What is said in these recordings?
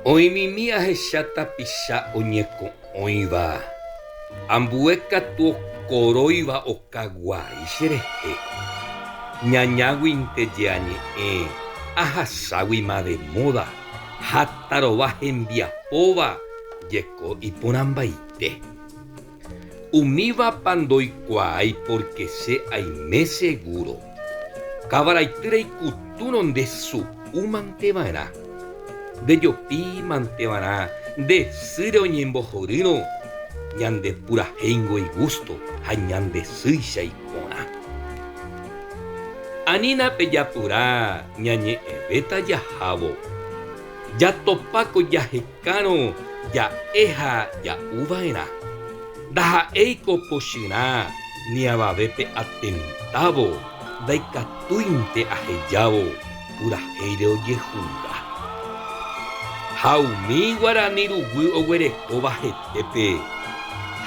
Oimimi ahechata pisha oñeko oiva. Ambueka tu koroiva okaguaixerehe. Ñañaguinte jeañe ahaságuima de moda. Határova hembiapóva jeko iporãmbaite. Umívapa ndoikuaái porque che aime seguro. Kavaraity reikutúrõ nde su'úmanteva'erã. Ndejopímanteva'erã nde sýre oñembohorýrõ ñande purahéingoi gusto ha ñande sýicha iporã. Anína pejapyrã ñañe'ẽvéta jahávo. Jatopáko jahekárõ ja'e ha ja'úva'erã. Ndaha'éiko pochyrã ni avavépe atentávo ndaikatúinte ahejávo purahéire ojehúva. Ha umi Guarani rugui oguerekóva hetépe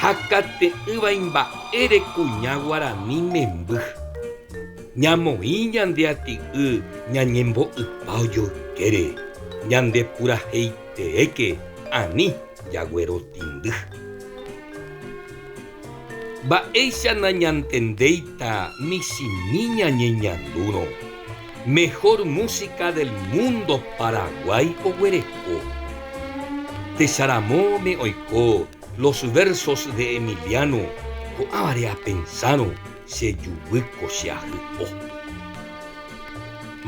ha kate'ỹva imba'ére kuña Guarani memby. Ñamoĩ ñande ati'y ñañembo'ypa ojoykére ñande purahéiteéke ani jaguerotindy. Mba'éicha nañantendéita michĩmi ñañeñandúrõ. Mejor música del mundo Paraguay oguereko. Techaramóme oiko los versos de Emiliano ko'ãvare apensaron chejuvýko cheahy'o.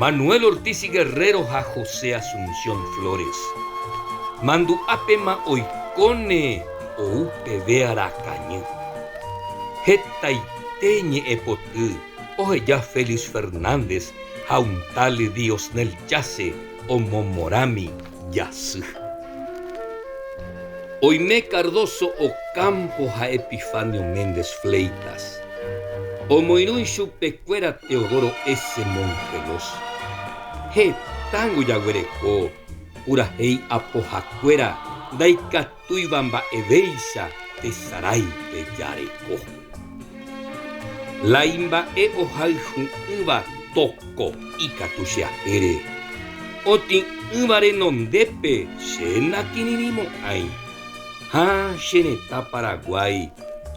Manuel Ortiz Guerrero ha José Asunción Flores mandu'ápema oikóne oupeve arakañy. Hetaite ñe'ẽpoty oheja Félix Fernández ha un tal Diosnel Chase omomorãmi jasy. Oime Cardoso Ocampo ha Epifanio Méndez Fleitas. Omoirũi chupekuéra Teodoro S. Mongelos. Hetángo jaguereko purahéi apohakuéra ndaikatúiva mba'evéicha tesaráipe jareko. La imba'e ohayhu'ỹva toko ikatu cheapére. Oti'ỹva renondépe chéna kiririmo'ãi. Ha cheneta Paraguay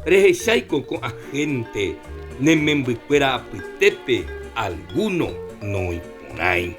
rehecháiko ko agente ne membykuéra apytépe alguno no iporãi.